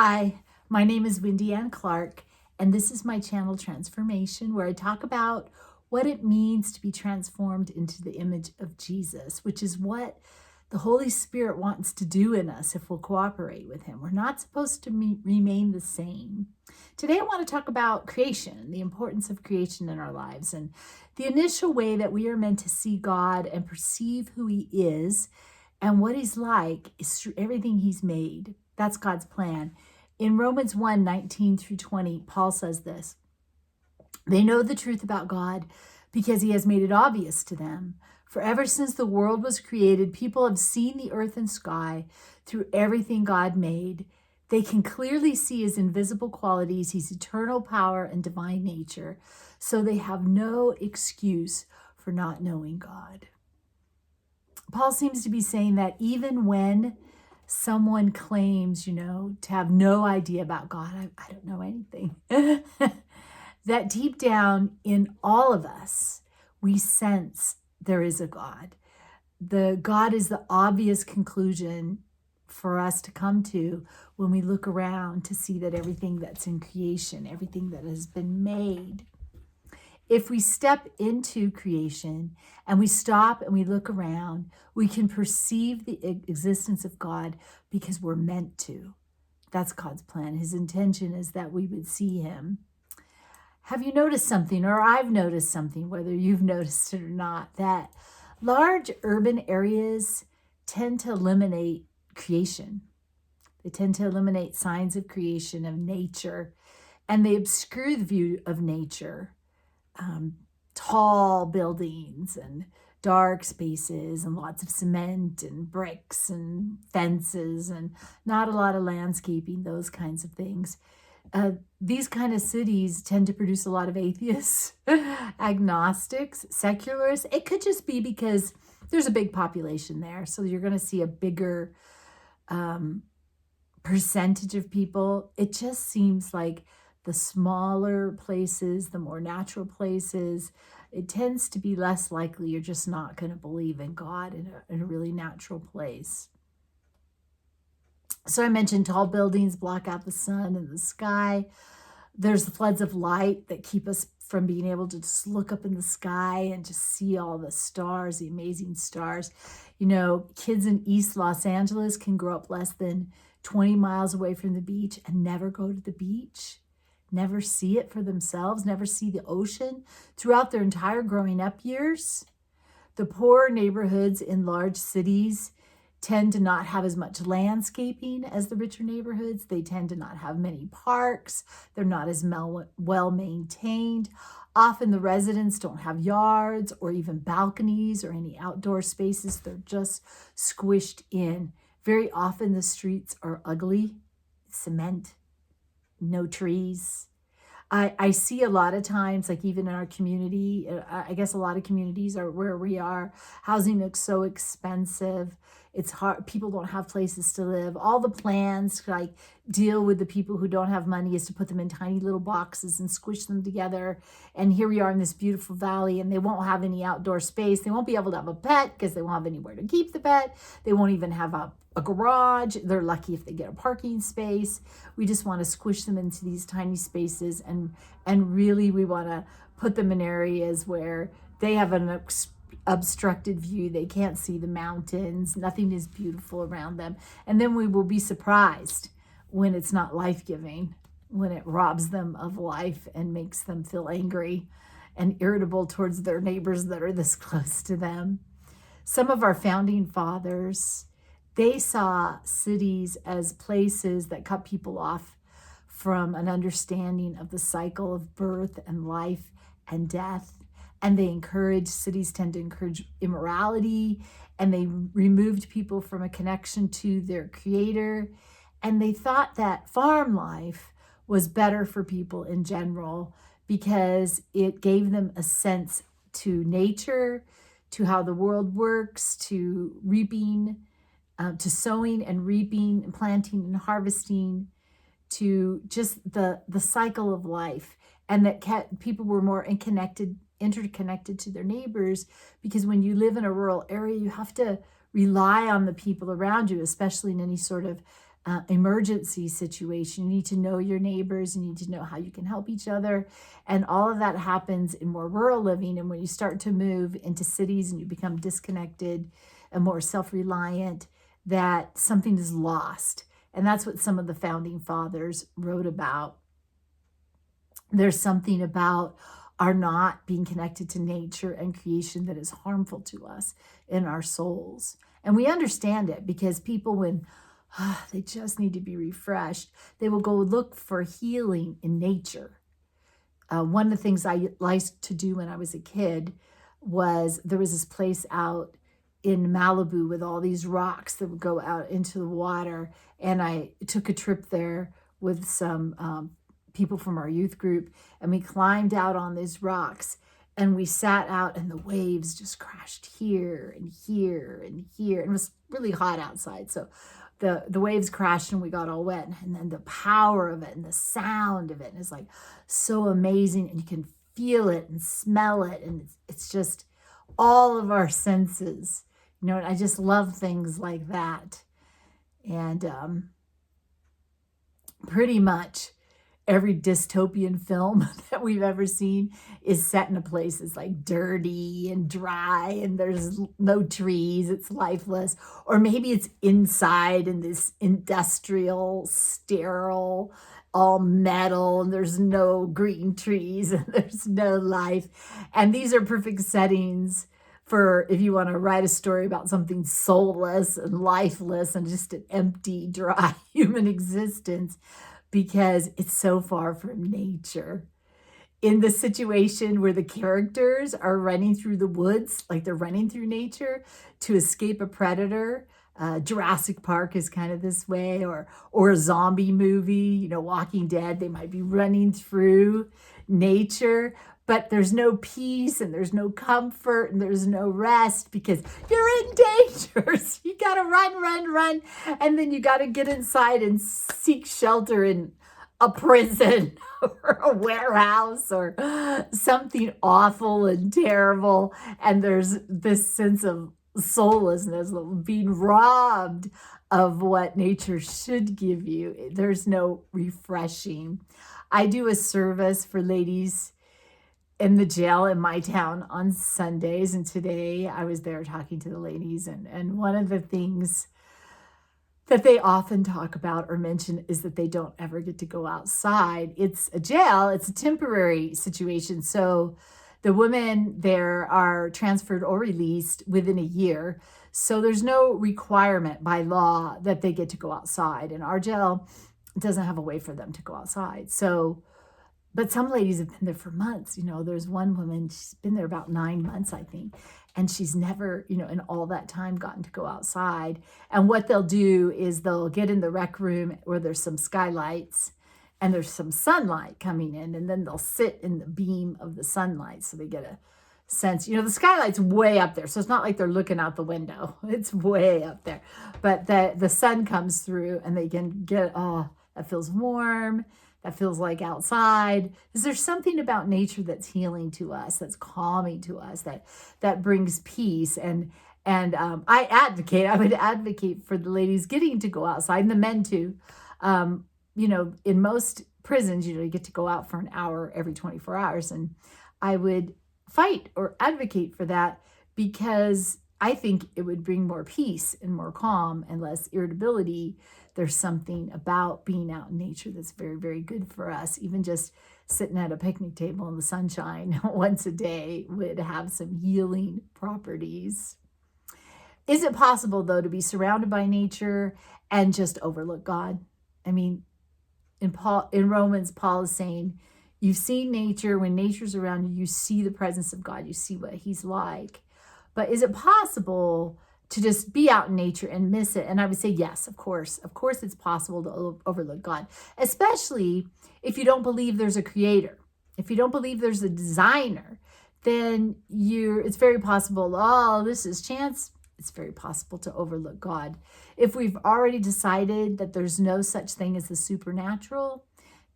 Hi, my name is Wendy Ann Clark, and this is my channel Transformation, where I talk about what it means to be transformed into the image of Jesus, which is what the Holy Spirit wants to do in us if we'll cooperate with Him. We're not supposed to remain the same. Today, I want to talk about creation, the importance of creation in our lives, and the initial way that we are meant to see God and perceive who He is and what He's like is through everything He's made. That's God's plan. In Romans 1:19 through 20, Paul says this: they know the truth about God because He has made it obvious to them. For ever since the world was created, people have seen the earth and sky through everything God made. They can clearly see His invisible qualities, His eternal power and divine nature, so they have no excuse for not knowing God. Paul seems to be saying that even when someone claims, to have no idea about God, I don't know anything, that deep down in all of us, we sense there is a God. The God is the obvious conclusion for us to come to when we look around to see that everything that's in creation, everything that has been made, if we step into creation and we stop and we look around, we can perceive the existence of God because we're meant to. That's God's plan. His intention is that we would see Him. Have you noticed something, or I've noticed something, whether you've noticed it or not, that large urban areas tend to eliminate creation. They tend to eliminate signs of creation, of nature, and they obscure the view of nature. Tall buildings and dark spaces and lots of cement and bricks and fences and not a lot of landscaping, those kinds of things. These kind of cities tend to produce a lot of atheists, agnostics, secularists. It could just be because there's a big population there. So you're going to see a bigger percentage of people. It just seems like the smaller places, the more natural places, it tends to be less likely you're just not going to believe in God in a really natural place. So I mentioned tall buildings block out the sun and the sky. There's the floods of light that keep us from being able to just look up in the sky and just see all the stars, the amazing stars. Kids in East Los Angeles can grow up less than 20 miles away from the beach and never go to the beach, never see it for themselves, never see the ocean throughout their entire growing up years. The poorer neighborhoods in large cities tend to not have as much landscaping as the richer neighborhoods. They tend to not have many parks. They're not as well maintained. Often the residents don't have yards or even balconies or any outdoor spaces. They're just squished in. Very often the streets are ugly, cement, no trees. I see a lot of times, like even in our community, I guess a lot of communities are where we are, housing looks so expensive. It's hard. People don't have places to live. All the plans to deal with the people who don't have money is to put them in tiny little boxes and squish them together. And here we are in this beautiful valley, and they won't have any outdoor space. They won't be able to have a pet because they won't have anywhere to keep the pet. They won't even have a garage. They're lucky if they get a parking space. We just want to squish them into these tiny spaces, and really we want to put them in areas where they have an obstructed view. They can't see the mountains. Nothing is beautiful around them. And then we will be surprised when it's not life-giving, when it robs them of life and makes them feel angry and irritable towards their neighbors that are this close to them. Some of our founding fathers, they saw cities as places that cut people off from an understanding of the cycle of birth and life and death. And cities tend to encourage immorality, and they removed people from a connection to their creator. And they thought that farm life was better for people in general because it gave them a sense to nature, to how the world works, to reaping, to sowing and reaping and planting and harvesting, to just the cycle of life. And that people were more interconnected to their neighbors, because when you live in a rural area, you have to rely on the people around you, especially in any sort of emergency situation. You need to know your neighbors. You need to know how you can help each other. And all of that happens in more rural living. And when you start to move into cities and you become disconnected and more self-reliant, that something is lost. And that's what some of the founding fathers wrote about. There's something about our not being connected to nature and creation that is harmful to us in our souls. And we understand it because people, when they just need to be refreshed, they will go look for healing in nature. One of the things I liked to do when I was a kid was there was this place out in Malibu with all these rocks that would go out into the water. And I took a trip there with some people from our youth group, and we climbed out on these rocks and we sat out, and the waves just crashed here and here and here. And it was really hot outside. So the waves crashed and we got all wet. And then the power of it and the sound of it is like so amazing. And you can feel it and smell it. And it's just all of our senses, and I just love things like that. And pretty much every dystopian film that we've ever seen is set in a place that's like dirty and dry and there's no trees, it's lifeless. Or maybe it's inside in this industrial, sterile, all metal, and there's no green trees and there's no life. And these are perfect settings for if you want to write a story about something soulless and lifeless and just an empty, dry human existence, because it's so far from nature. In the situation where the characters are running through the woods, like they're running through nature to escape a predator, Jurassic Park is kind of this way, or a zombie movie, Walking Dead, they might be running through nature, but there's no peace and there's no comfort and there's no rest because you're in danger. So you got to run. And then you got to get inside and seek shelter in a prison or a warehouse or something awful and terrible. And there's this sense of soullessness, being robbed of what nature should give you. There's no refreshing. I do a service for ladies in the jail in my town on Sundays. And today I was there talking to the ladies. And one of the things that they often talk about or mention is that they don't ever get to go outside. It's a jail. It's a temporary situation. So the women there are transferred or released within a year. So there's no requirement by law that they get to go outside. And our jail doesn't have a way for them to go outside. But some ladies have been there for months. There's one woman, she's been there about 9 months, I think. And she's never, in all that time gotten to go outside. And what they'll do is they'll get in the rec room where there's some skylights and there's some sunlight coming in. And then they'll sit in the beam of the sunlight. So they get a sense, the skylight's way up there. So it's not like they're looking out the window. It's way up there. But the sun comes through and they can get, that feels warm. That feels like outside. Is there something about nature that's healing to us, that's calming to us, that brings peace? And I would advocate for the ladies getting to go outside and the men too. In most prisons, you get to go out for an hour every 24 hours. And I would fight or advocate for that because I think it would bring more peace and more calm and less irritability. There's something about being out in nature that's very, very good for us. Even just sitting at a picnic table in the sunshine once a day would have some healing properties. Is it possible, though, to be surrounded by nature and just overlook God? I mean, in Romans, Paul is saying, you've seen nature. When nature's around you, you see the presence of God. You see what he's like. But is it possible to just be out in nature and miss it? And I would say, yes, of course. Of course, it's possible to overlook God, especially if you don't believe there's a creator. If you don't believe there's a designer, then it's very possible, this is chance. It's very possible to overlook God. If we've already decided that there's no such thing as the supernatural,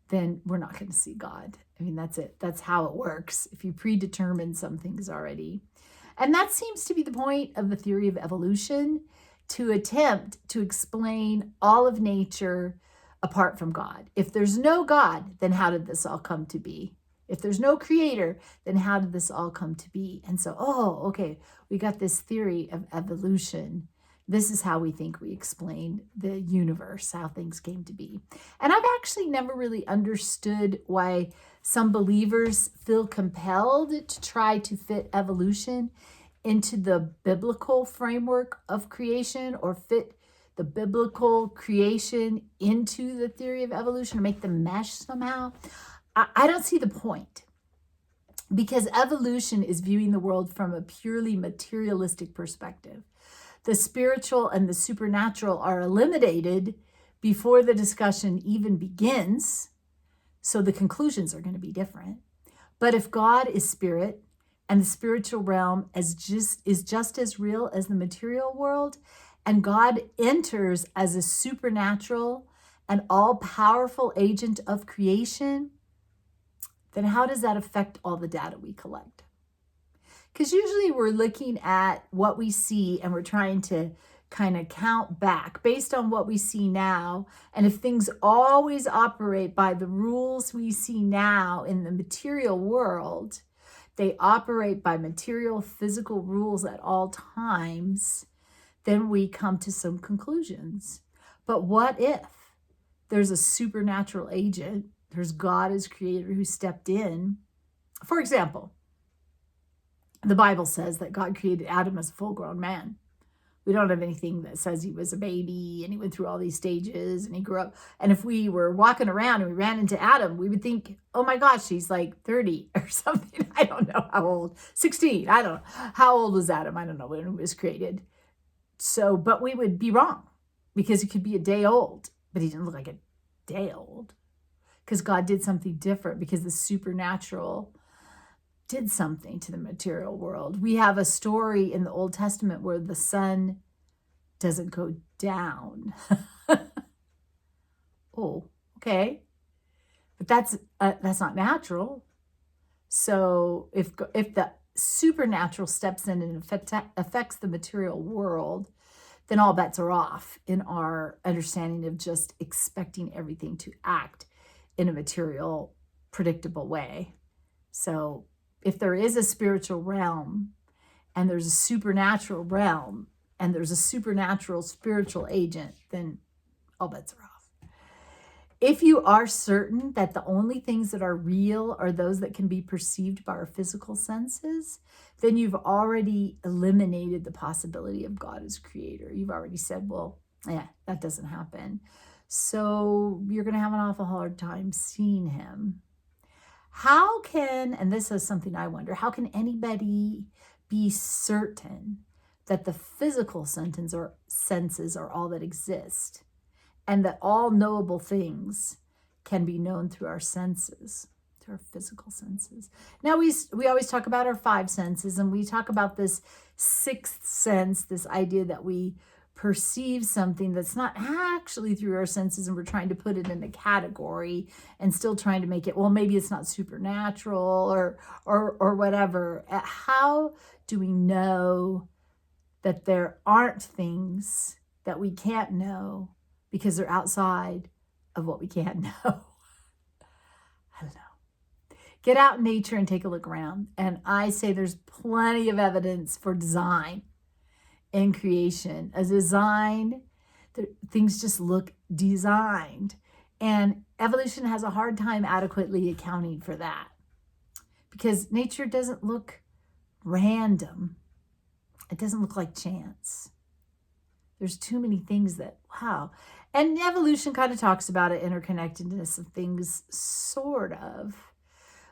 then we're not going to see God. I mean, that's it. That's how it works. If you predetermine some things already. And that seems to be the point of the theory of evolution, to attempt to explain all of nature apart from God. If there's no God, then how did this all come to be? If there's no creator, then how did this all come to be? And so, okay, we got this theory of evolution. This is how we think we explain the universe, how things came to be. And I've actually never really understood why some believers feel compelled to try to fit evolution into the biblical framework of creation, or fit the biblical creation into the theory of evolution, or make them mesh somehow. I don't see the point, because evolution is viewing the world from a purely materialistic perspective. The spiritual and the supernatural are eliminated before the discussion even begins, so the conclusions are going to be different. But if God is spirit, and the spiritual realm is just as real as the material world, and God enters as a supernatural and all-powerful agent of creation, then how does that affect all the data we collect? Because usually we're looking at what we see and we're trying to kind of count back based on what we see now. And if things always operate by the rules we see now in the material world, they operate by material physical rules at all times, then we come to some conclusions. But what if there's a supernatural agent, there's God as creator who stepped in? For example, the Bible says that God created Adam as a full-grown man. We don't have anything that says he was a baby and he went through all these stages and he grew up. And if we were walking around and we ran into Adam, we would think, oh my gosh, he's like 30 or something. I don't know how old, 16. I don't know. How old was Adam? I don't know when he was created. So, but we would be wrong, because he could be a day old, but he didn't look like a day old, because God did something different, because the supernatural did something to the material world. We have a story in the Old Testament where the sun doesn't go down. Oh, okay. But that's not natural. So if the supernatural steps in and affects the material world, then all bets are off in our understanding of just expecting everything to act in a material, predictable way. So if there is a spiritual realm, and there's a supernatural realm, and there's a supernatural spiritual agent, then all bets are off. If you are certain that the only things that are real are those that can be perceived by our physical senses, then you've already eliminated the possibility of God as creator. You've already said, well, yeah, that doesn't happen. So you're going to have an awful hard time seeing him. How can, and this is something I wonder, how can anybody be certain that the physical senses are all that exist, and that all knowable things can be known through our senses, through our physical senses? Now, we always talk about our five senses, and we talk about this sixth sense, this idea that we perceive something that's not actually through our senses, and we're trying to put it in a category and still trying to make it, well, maybe it's not supernatural or whatever. How do we know that there aren't things that we can't know because they're outside of what we can't know? I don't know. Get out in nature and take a look around. And I say there's plenty of evidence for design in creation. A design, things just look designed. And evolution has a hard time adequately accounting for that, because nature doesn't look random. It doesn't look like chance. There's too many things that, wow. And evolution kind of talks about it, interconnectedness of things, sort of.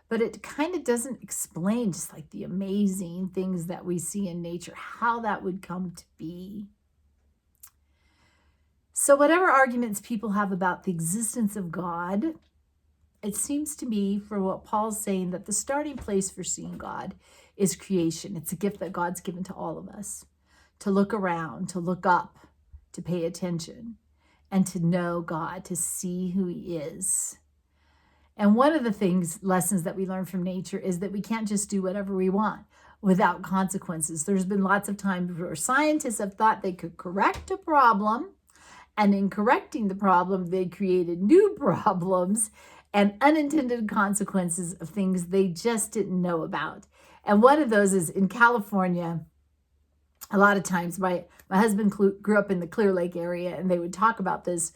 But it kind of doesn't explain just like the amazing things that we see in nature, how that would come to be. So whatever arguments people have about the existence of God, it seems to me, for what Paul's saying, that the starting place for seeing God is creation. It's a gift that God's given to all of us, to look around, to look up, to pay attention, and to know God, to see who he is. And one of the lessons that we learn from nature is that we can't just do whatever we want. without consequences. There's been lots of times where scientists have thought they could correct a problem, and in correcting the problem, they created new problems and unintended consequences of things they just didn't know about. And one of those is in California. A lot of times, my husband grew up in the Clear Lake area, and they would talk about this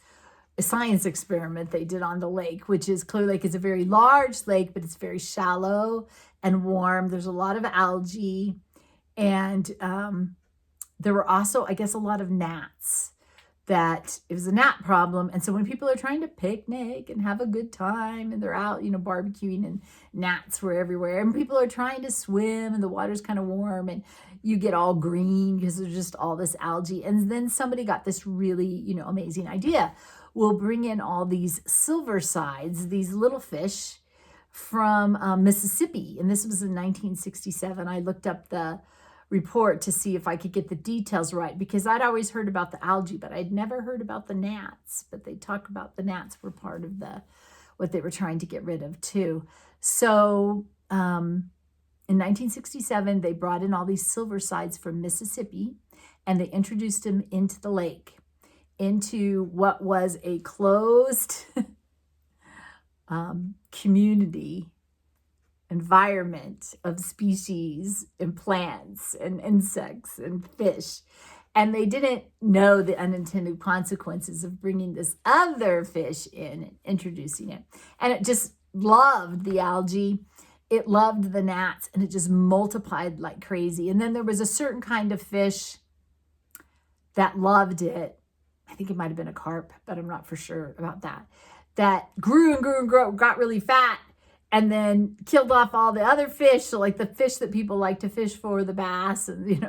science experiment they did on the lake, which is Clear Lake is a very large lake, but it's very shallow and warm. There's a lot of algae, and there were also, I guess, a lot of gnats. That it was a gnat problem. And so when people are trying to picnic and have a good time and they're out, barbecuing, and gnats were everywhere, and people are trying to swim and the water's kind of warm and you get all green because there's just all this algae. And then somebody got this really, amazing idea. We'll bring in all these silver sides, these little fish from Mississippi. And this was in 1967. I looked up the report to see if I could get the details right, because I'd always heard about the algae, but I'd never heard about the gnats. But they talk about the gnats were part of what they were trying to get rid of too. So in 1967, they brought in all these silver sides from Mississippi, and they introduced them into the lake, into what was a closed community environment of species and plants and insects and fish. And they didn't know the unintended consequences of bringing this other fish in and introducing it. And it just loved the algae. It loved the gnats, and it just multiplied like crazy. And then there was a certain kind of fish that loved it. I think it might have been a carp, but I'm not for sure about that. That grew and grew and grew, got really fat, and then killed off all the other fish. So like the fish that people like to fish for, the bass, and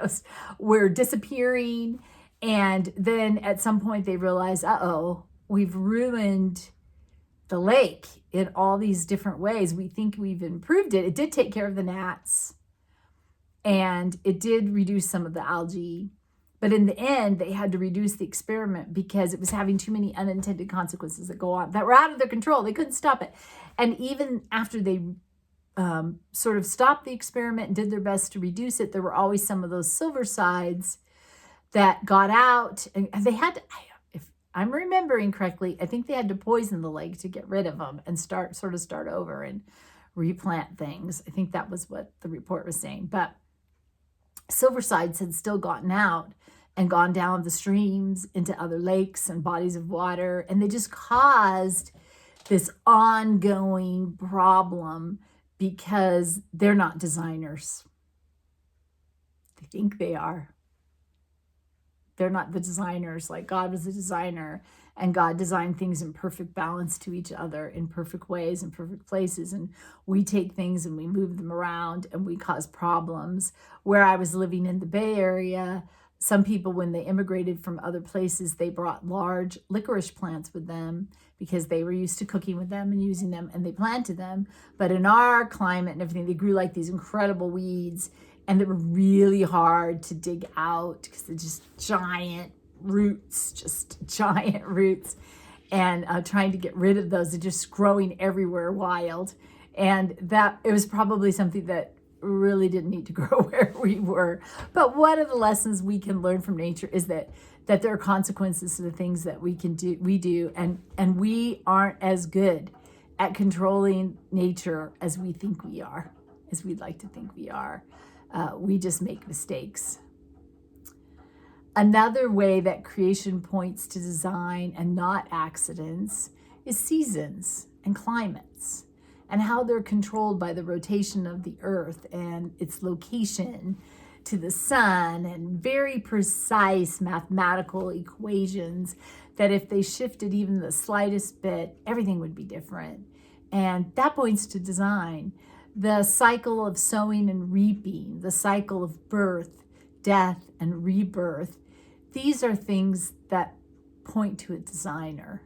were disappearing. And then at some point they realized, we've ruined the lake in all these different ways. We think we've improved it. It did take care of the gnats, and it did reduce some of the algae. But in the end, they had to reduce the experiment because it was having too many unintended consequences that go on that were out of their control. They couldn't stop it. And even after they sort of stopped the experiment and did their best to reduce it, there were always some of those silver sides that got out. And they had to, if I'm remembering correctly, I think they had to poison the lake to get rid of them and start over and replant things. I think that was what the report was saying. But silver sides had still gotten out and gone down the streams into other lakes and bodies of water. And they just caused this ongoing problem because they're not designers. They think they are. They're not the designers. Like God was a designer, and God designed things in perfect balance to each other, in perfect ways, in perfect places. And we take things and we move them around and we cause problems. Where I was living in the Bay Area, some people, when they immigrated from other places, they brought large licorice plants with them because they were used to cooking with them and using them, and they planted them. But in our climate and everything, they grew like these incredible weeds, and they were really hard to dig out because they're just giant roots, and trying to get rid of those. They're just growing everywhere wild. And that it was probably something that really didn't need to grow where we were. But one of the lessons we can learn from nature is that there are consequences to the things that we do, and we aren't as good at controlling nature as we think we are, as we'd like to think we are. We just make mistakes. Another way that creation points to design and not accidents is seasons and climates, and how they're controlled by the rotation of the earth and its location to the sun, and very precise mathematical equations that if they shifted even the slightest bit, everything would be different. And that points to design. The cycle of sowing and reaping, the cycle of birth, death, and rebirth. These are things that point to a designer,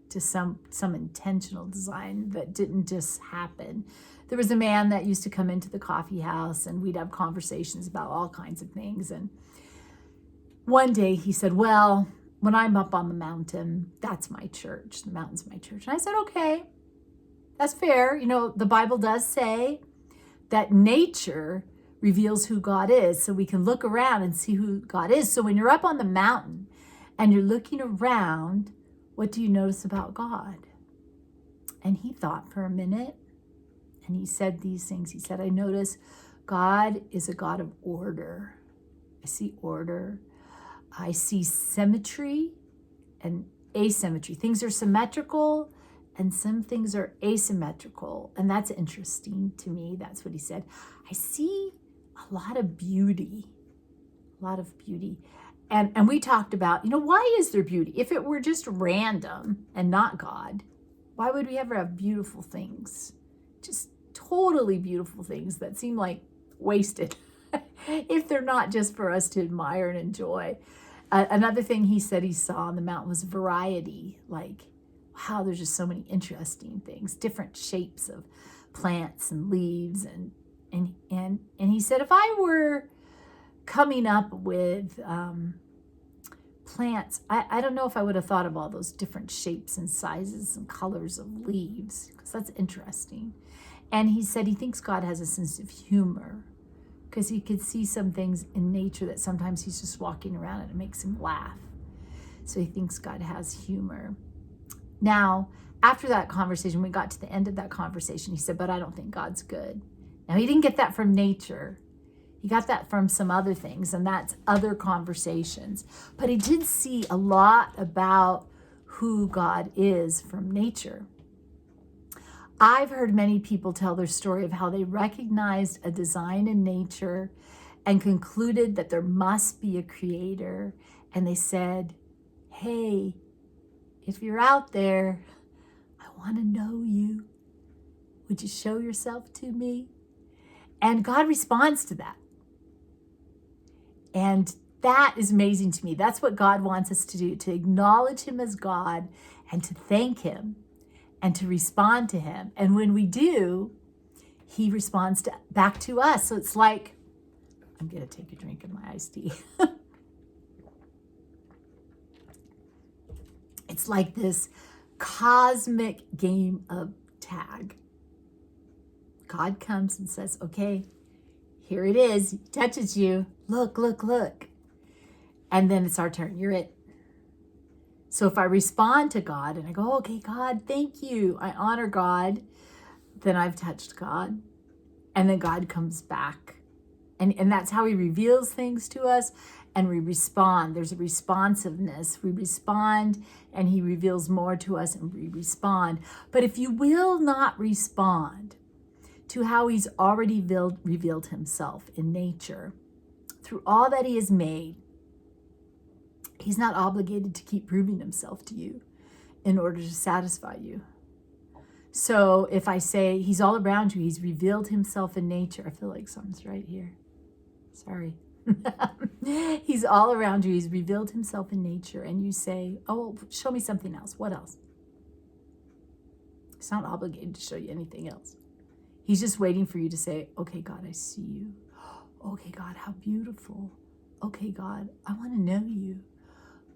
to some intentional design that didn't just happen. There was a man that used to come into the coffee house, and we'd have conversations about all kinds of things. And one day he said, well, when I'm up on the mountain, that's my church. The mountain's my church. And I said, okay, that's fair. The Bible does say that nature reveals who God is. So we can look around and see who God is. So when you're up on the mountain and you're looking around, what do you notice about God? And he thought for a minute and he said these things. He said, I notice God is a God of order. I see order. I see symmetry and asymmetry. Things are symmetrical and some things are asymmetrical. And that's interesting to me. That's what he said. I see a lot of beauty, a lot of beauty. And we talked about, why is there beauty? If it were just random and not God, why would we ever have beautiful things? Just totally beautiful things that seem like wasted if they're not just for us to admire and enjoy. Another thing he said he saw on the mountain was variety. Like, wow, there's just so many interesting things, different shapes of plants and leaves. And he said, if I were coming up with plants, I don't know if I would have thought of all those different shapes and sizes and colors of leaves, because that's interesting. And he said he thinks God has a sense of humor, because he could see some things in nature that sometimes he's just walking around and it makes him laugh. So he thinks God has humor. Now, after that conversation, we got to the end of that conversation, he said, but I don't think God's good. Now, he didn't get that from nature. He got that from some other things, and that's other conversations. But he did see a lot about who God is from nature. I've heard many people tell their story of how they recognized a design in nature and concluded that there must be a creator. And they said, hey, if you're out there, I want to know you. Would you show yourself to me? And God responds to that. And that is amazing to me. That's what God wants us to do, to acknowledge him as God and to thank him and to respond to him. And when we do, he responds back to us. So it's like, I'm going to take a drink of my iced tea. It's like this cosmic game of tag. God comes and says, okay, here it is. He touches you. Look, look, look. And then it's our turn. You're it. So if I respond to God and I go, okay, God, thank you. I honor God. Then I've touched God. And then God comes back. And that's how he reveals things to us. And we respond. There's a responsiveness. We respond and he reveals more to us and we respond. But if you will not respond to how he's already revealed himself in nature, through all that he has made, he's not obligated to keep proving himself to you in order to satisfy you. So if I say he's all around you, he's revealed himself in nature. I feel like something's right here. Sorry. He's all around you. He's revealed himself in nature. And you say, oh, show me something else. What else? He's not obligated to show you anything else. He's just waiting for you to say, okay, God, I see you. Okay, God, how beautiful. Okay, God, I want to know you.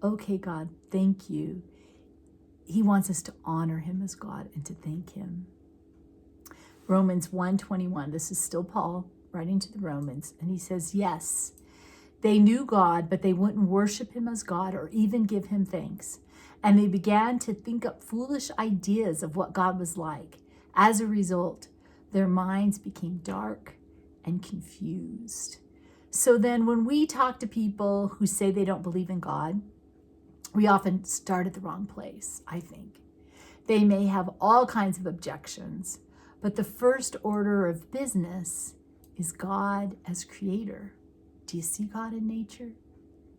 Okay, God, thank you. He wants us to honor him as God and to thank him. Romans 1:21, this is still Paul writing to the Romans, and he says, yes, they knew God, but they wouldn't worship him as God or even give him thanks. And they began to think up foolish ideas of what God was like. As a result, their minds became dark and confused. So then when we talk to people who say they don't believe in God, we often start at the wrong place, I think. They may have all kinds of objections, but the first order of business is God as creator. Do you see God in nature?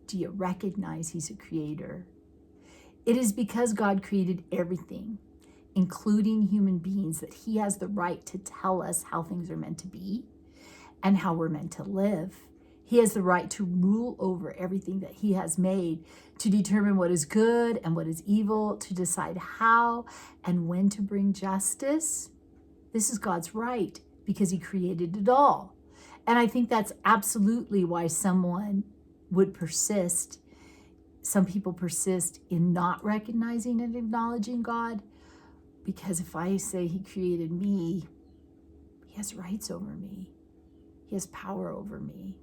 Do you recognize he's a creator? It is because God created everything, including human beings, that he has the right to tell us how things are meant to be and how we're meant to live. He has the right to rule over everything that he has made, to determine what is good and what is evil, to decide how and when to bring justice. This is God's right because he created it all. And I think that's absolutely why someone would persist. Some people persist in not recognizing and acknowledging God, because if I say he created me, he has rights over me. He has power over me.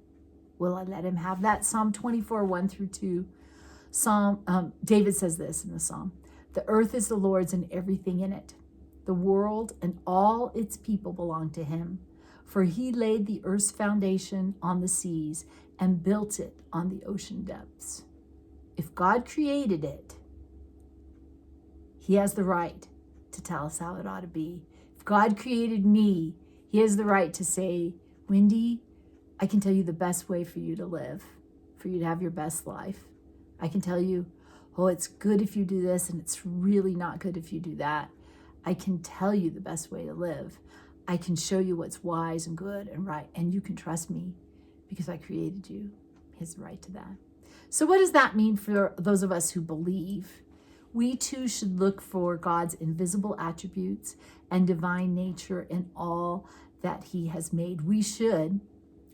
Will I let him have that? Psalm 24, 1 through 2. David says this in the Psalm. The earth is the Lord's and everything in it. The world and all its people belong to him. For he laid the earth's foundation on the seas and built it on the ocean depths. If God created it, he has the right to tell us how it ought to be. If God created me, he has the right to say, Wendy, I can tell you the best way for you to live, for you to have your best life. I can tell you, oh, it's good if you do this, and it's really not good if you do that. I can tell you the best way to live. I can show you what's wise and good and right, and you can trust me because I created you. He has the right to that. So what does that mean for those of us who believe? We too should look for God's invisible attributes and divine nature in all that he has made. We should,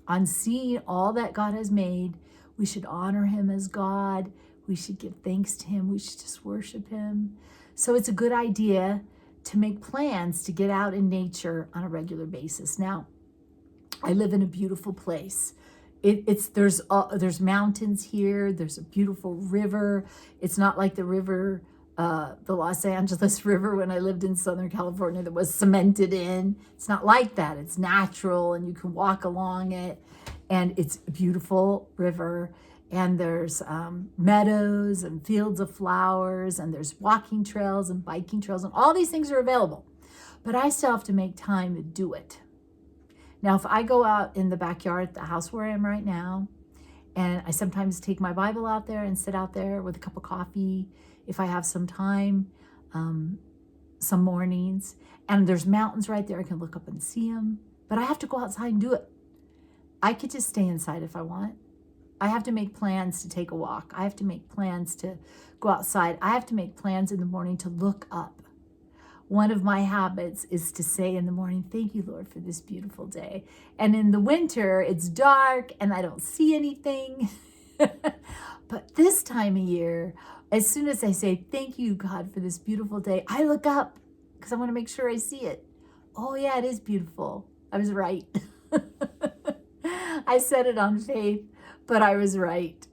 on seeing all that God has made, we should honor him as God. We should give thanks to him. We should just worship him. So it's a good idea to make plans to get out in nature on a regular basis. Now, I live in a beautiful place. There's mountains here. There's a beautiful river. It's not like the river, the Los Angeles River when I lived in Southern California that was cemented in. It's not like that. It's natural and you can walk along it. And it's a beautiful river. And there's meadows and fields of flowers. And there's walking trails and biking trails. And all these things are available. But I still have to make time to do it. Now, if I go out in the backyard at the house where I am right now, and I sometimes take my Bible out there and sit out there with a cup of coffee, if I have some time, some mornings, and there's mountains right there, I can look up and see them, but I have to go outside and do it. I could just stay inside if I want. I have to make plans to take a walk. I have to make plans to go outside. I have to make plans in the morning to look up. One of my habits is to say in the morning, thank you, Lord, for this beautiful day. And in the winter, it's dark and I don't see anything. But this time of year, as soon as I say, thank you, God, for this beautiful day, I look up because I want to make sure I see it. Oh, yeah, it is beautiful. I was right. I said it on faith, but I was right.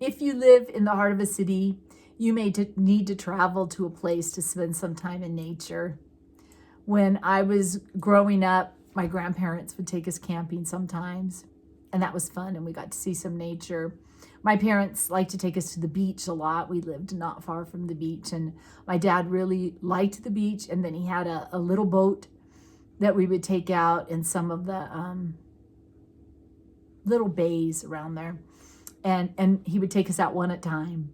If you live in the heart of a city, you may need to travel to a place to spend some time in nature. When I was growing up, my grandparents would take us camping sometimes, and that was fun, and we got to see some nature. My parents liked to take us to the beach a lot. We lived not far from the beach, and my dad really liked the beach, and then he had a little boat that we would take out in some of the little bays around there, and he would take us out one at a time,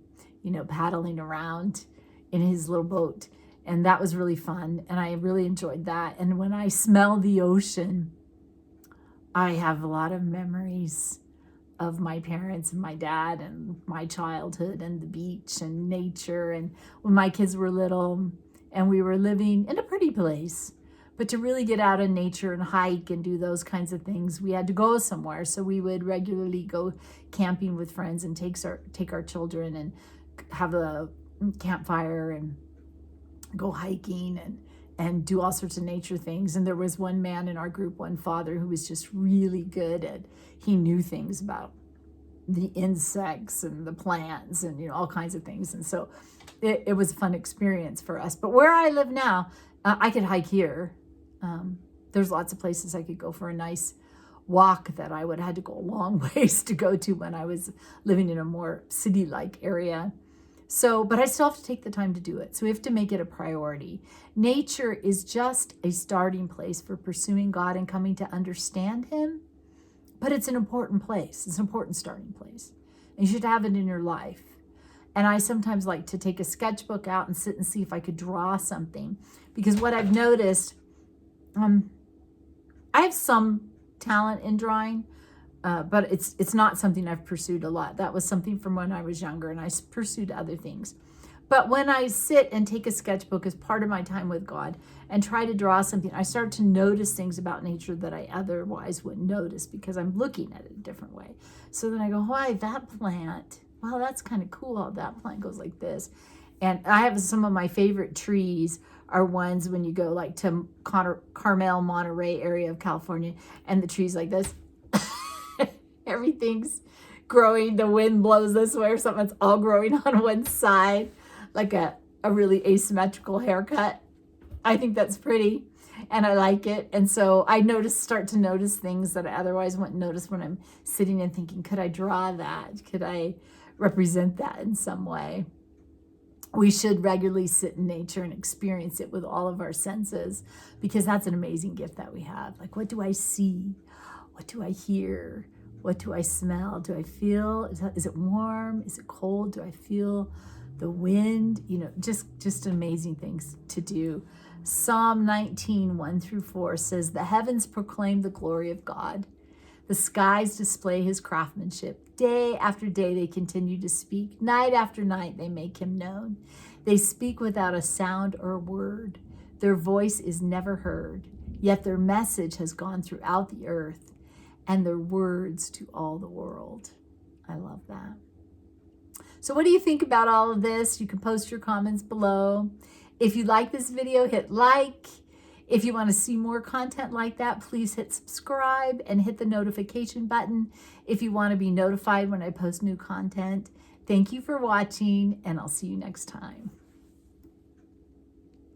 paddling around in his little boat. And that was really fun. And I really enjoyed that. And when I smell the ocean, I have a lot of memories of my parents and my dad and my childhood and the beach and nature. And when my kids were little and we were living in a pretty place, but to really get out in nature and hike and do those kinds of things, we had to go somewhere. So we would regularly go camping with friends and take our children and have a campfire and go hiking and do all sorts of nature things. And there was one man in our group, one father, who was just really good he knew things about the insects and the plants and all kinds of things. And so it was a fun experience for us. But where I live now, I could hike here. There's lots of places I could go for a nice walk that I would have had to go a long ways to go to when I was living in a more city-like area. So, but I still have to take the time to do it. So we have to make it a priority. Nature is just a starting place for pursuing God and coming to understand him. But it's an important place. It's an important starting place. And you should have it in your life. And I sometimes like to take a sketchbook out and sit and see if I could draw something. Because what I've noticed, I have some talent in drawing, but it's not something I've pursued a lot. That was something from when I was younger, and I pursued other things. But when I sit and take a sketchbook as part of my time with God and try to draw something, I start to notice things about nature that I otherwise wouldn't notice because I'm looking at it a different way. So then I go, why, that plant, well, that's kind of cool how that plant goes like this. And I have some of my favorite trees are ones when you go like to Carmel, Monterey area of California, and the trees like this. Everything's growing. The wind blows this way or something. It's all growing on one side, like a really asymmetrical haircut. I think that's pretty and I like it. And so I start to notice things that I otherwise wouldn't notice when I'm sitting and thinking, could I draw that? Could I represent that in some way? We should regularly sit in nature and experience it with all of our senses, because that's an amazing gift that we have. Like, what do I see? What do I hear? What do I smell? Do I feel? Is it warm? Is it cold? Do I feel the wind? You know, just amazing things to do. Psalm 19, 1-4 says, the heavens proclaim the glory of God. The skies display his craftsmanship. Day after day they continue to speak. Night after night they make him known. They speak without a sound or a word. Their voice is never heard, yet their message has gone throughout the earth, and their words to all the world. I love that. So what do you think about all of this? You can post your comments below. If you like this video, hit like. If you want to see more content like that, please hit subscribe and hit the notification button if you want to be notified when I post new content. Thank you for watching, and I'll see you next time.